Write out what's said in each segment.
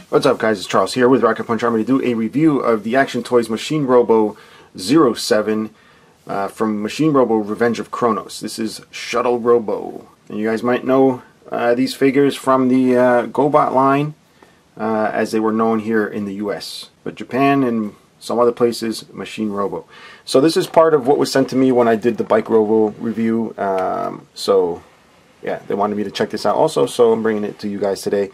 What's up, guys? It's Charles here with Rocket Punch. I'm going to do a review of the Action Toys Machine Robo 07 from Machine Robo Revenge of Kronos. This is Shuttle Robo. And you guys might know these figures from the GoBot line as they were known here in the US. But Japan and some other places, Machine Robo. So this is part of what was sent to me when I did the Bike Robo review. So yeah, they wanted me to check this out also, so I'm bringing it to you guys today.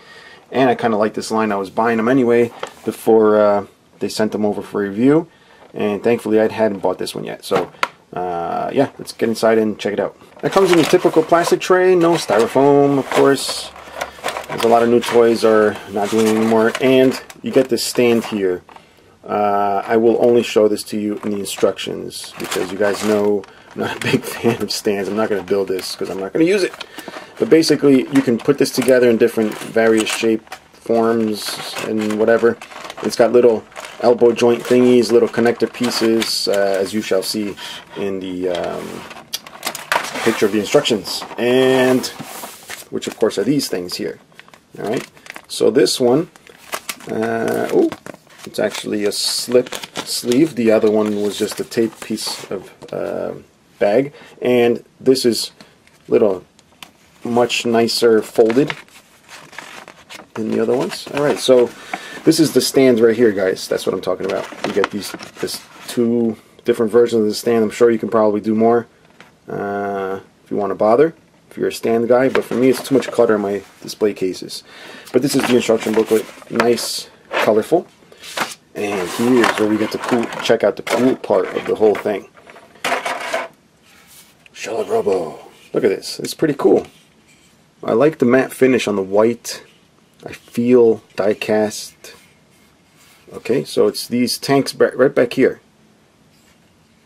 And I kind of like this line. I was buying them anyway before they sent them over for review. And thankfully I hadn't bought this one yet. So yeah, let's get inside and check it out. It comes in the typical plastic tray, no styrofoam, of course. There's a lot of new toys are not doing it anymore. And you get this stand here. I will only show this to you in the instructions because you guys know I'm not a big fan of stands. I'm not going to build this because I'm not going to use it. But basically, you can put this together in different various shape, forms, and whatever. It's got little elbow joint thingies, little connector pieces, as you shall see in the picture of the instructions. And, which of course are these things here. Alright, so this one, oh, it's actually a slip sleeve. The other one was just a tape piece of bag. And this is little much nicer folded than the other ones. Alright, so this is the stands right here, guys. That's what I'm talking about. You get this two different versions of the stand. I'm sure you can probably do more if you want to bother, if you're a stand guy, but for me it's too much clutter in my display cases. But this is the instruction booklet. Nice, colorful. And here's where we get to check out the cool part of the whole thing. Shuttle Robo. Look at this. It's pretty cool. I like the matte finish on the white. I feel die cast. Okay, so it's these tanks right back here,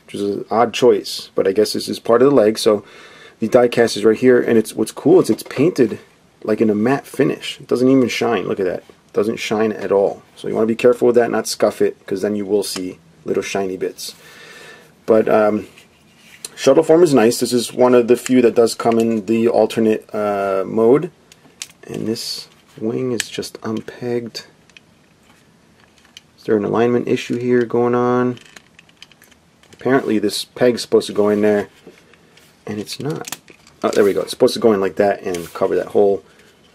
which is an odd choice, but I guess this is part of the leg. So the die cast is right here, and what's cool is it's painted like in a matte finish. It doesn't even shine. Look at that. It doesn't shine at all. So you want to be careful with that, not scuff it, because then you will see little shiny bits. But shuttle form is nice. This is one of the few that does come in the alternate mode. And this wing is just unpegged. Is there an alignment issue here going on? Apparently this peg's supposed to go in there, and it's not. Oh, there we go. It's supposed to go in like that and cover that hole.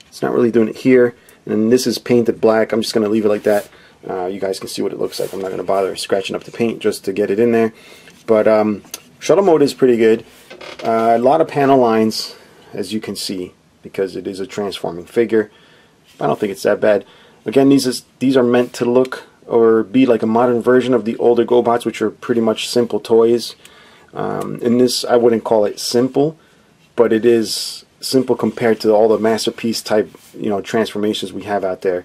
It's not really doing it here. And then this is painted black. I'm just going to leave it like that. You guys can see what it looks like. I'm not going to bother scratching up the paint just to get it in there. But shuttle mode is pretty good. A lot of panel lines, as you can see, because it is a transforming figure. I don't think it's that bad. Again, these are meant to look or be like a modern version of the older GoBots, which are pretty much simple toys. In this, I wouldn't call it simple, but it is simple compared to all the masterpiece type, transformations we have out there.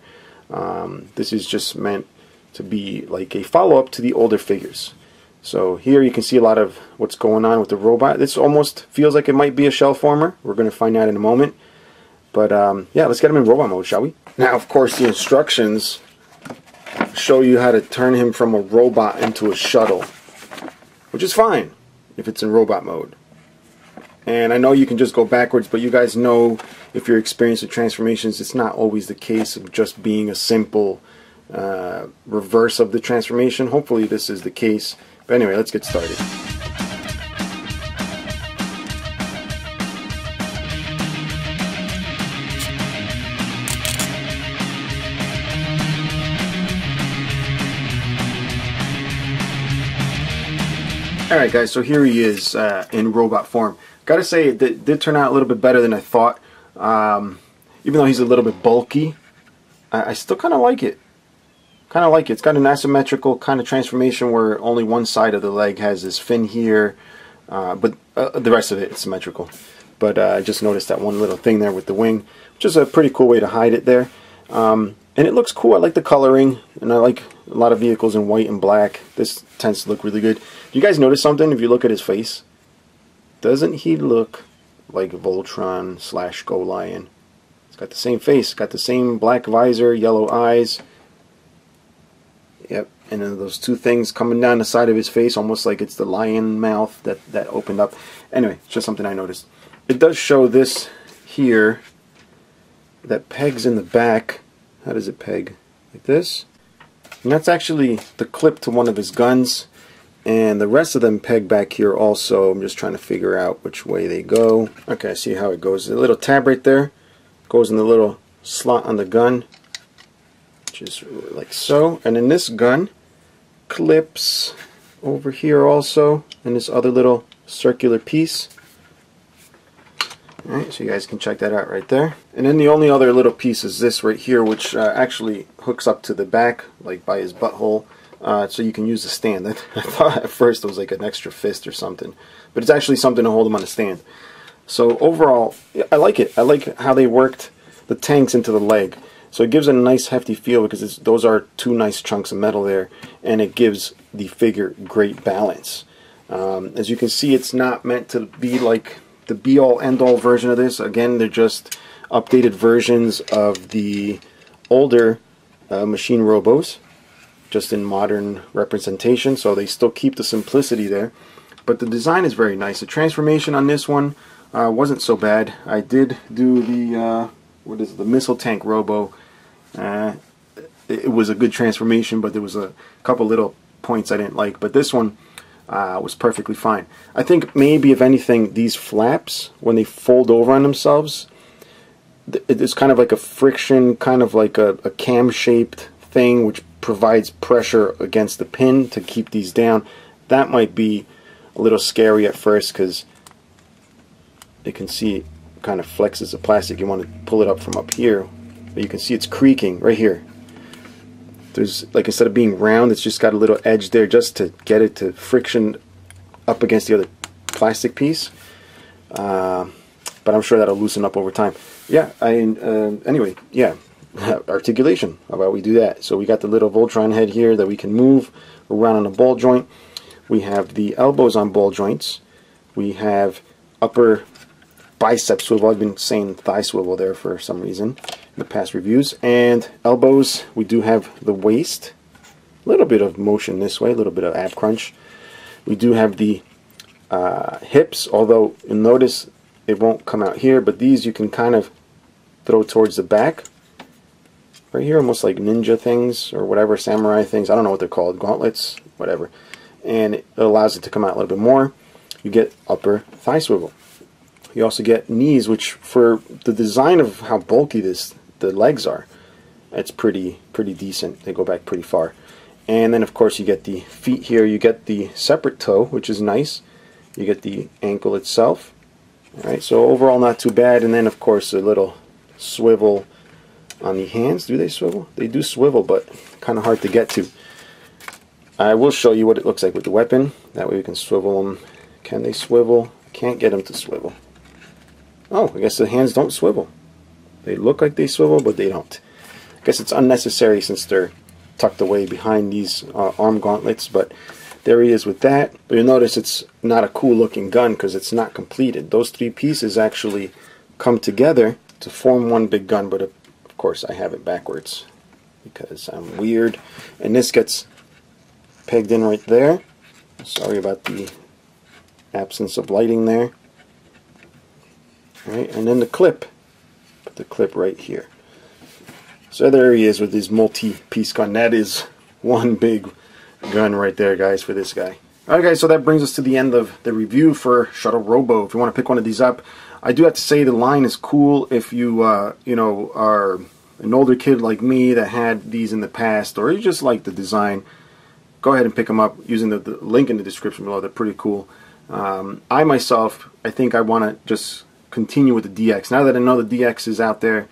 This is just meant to be like a follow-up to the older figures. So here you can see a lot of what's going on with the robot. This almost feels like it might be a shell former. We're going to find out in a moment. But yeah, let's get him in robot mode, shall we? Now, of course, the instructions show you how to turn him from a robot into a shuttle, which is fine if it's in robot mode. And I know you can just go backwards, but you guys know if you're experienced with transformations, it's not always the case of just being a simple reverse of the transformation. Hopefully this is the case. But anyway, let's get started. Alright guys, so here he is in robot form. Gotta say, it did turn out a little bit better than I thought. Even though he's a little bit bulky, I still kind of like it. It's got an asymmetrical kind of transformation where only one side of the leg has this fin here, but the rest of it is symmetrical. But I just noticed that one little thing there with the wing, which is a pretty cool way to hide it there. And it looks cool. I like the coloring, and I like a lot of vehicles in white and black. This tends to look really good. Do you guys notice something if you look at his face? Doesn't he look like Voltron / Go Lion? It's got the same face, got the same black visor, yellow eyes. Yep, and then those two things coming down the side of his face, almost like it's the lion mouth that opened up. Anyway, it's just something I noticed. It does show this here that pegs in the back. How does it peg? like this. And that's actually the clip to one of his guns. And the rest of them peg back here also. I'm just trying to figure out which way they go. Okay, I see how it goes. The little tab right there goes in the little slot on the gun, which is like so. And then this gun clips over here also in this other little circular piece. Alright, so you guys can check that out right there. And then the only other little piece is this right here, which actually hooks up to the back, like by his butthole. So you can use the stand. I thought at first it was like an extra fist or something, but it's actually something to hold him on a stand. So overall, I like it. I like how they worked the tanks into the leg. So it gives it a nice hefty feel because those are two nice chunks of metal there, and it gives the figure great balance. As you can see, it's not meant to be like the be-all end-all version of this. Again, they're just updated versions of the older Machine Robos, just in modern representation, so they still keep the simplicity there, but the design is very nice. The transformation on this one wasn't so bad. I did do the the Missile Tank Robo. It was a good transformation, but there was a couple little points I didn't like, but this one was perfectly fine. I think maybe if anything, these flaps, when they fold over on themselves, it's kind of like a friction, kind of like a cam shaped thing which provides pressure against the pin to keep these down. That might be a little scary at first because you can see it kind of flexes the plastic. You want to pull it up from up here, but you can see it's creaking right here. There's, like, instead of being round, it's just got a little edge there just to get it to friction up against the other plastic piece. But I'm sure that'll loosen up over time. Yeah, anyway, yeah. Articulation, how about we do that? So we got the little Voltron head here that we can move around on a ball joint. We have the elbows on ball joints. We have upper bicep swivel. I've been saying thigh swivel there for some reason in the past reviews. And elbows, we do have the waist. A little bit of motion this way, a little bit of ab crunch. We do have the hips, although you'll notice it won't come out here, but these you can kind of throw towards the back. Right here, almost like ninja things or whatever, samurai things. I don't know what they're called, gauntlets, whatever. And it allows it to come out a little bit more. You get upper thigh swivel. You also get knees, which for the design of how bulky the legs are, it's pretty decent. They go back pretty far. And then of course you get the feet here. You get the separate toe, which is nice. You get the ankle itself. All right, so overall not too bad. And then of course a little swivel on the hands. Do they swivel? They do swivel, but kind of hard to get to. I will show you what it looks like with the weapon. That way we can swivel them. Can they swivel? Can't get them to swivel. Oh, I guess the hands don't swivel. They look like they swivel, but they don't. I guess it's unnecessary since they're tucked away behind these arm gauntlets, but there he is with that. But you'll notice it's not a cool looking gun because it's not completed. Those three pieces actually come together to form one big gun, but of course I have it backwards because I'm weird. And this gets pegged in right there. Sorry about the absence of lighting there. Right, and then the clip. Put the clip right here. So there he is with his multi-piece gun. That is one big gun right there, guys, for this guy. Alright guys, so that brings us to the end of the review for Shuttle Robo. If you want to pick one of these up, I do have to say the line is cool if you you know, are an older kid like me that had these in the past, or you just like the design. Go ahead and pick them up using the link in the description below. They're pretty cool. I myself, I think I want to just continue with the DX. Now that I know the DX is out there,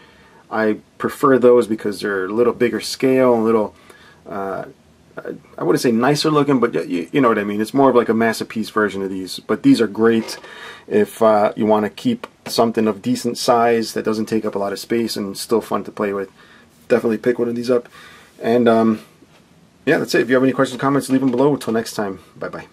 I prefer those because they're a little bigger scale, a little, I wouldn't say nicer looking, but you know what I mean. It's more of like a masterpiece version of these. But these are great if you want to keep something of decent size that doesn't take up a lot of space and still fun to play with. Definitely pick one of these up. And yeah, that's it. If you have any questions or comments, leave them below. Until next time, bye-bye.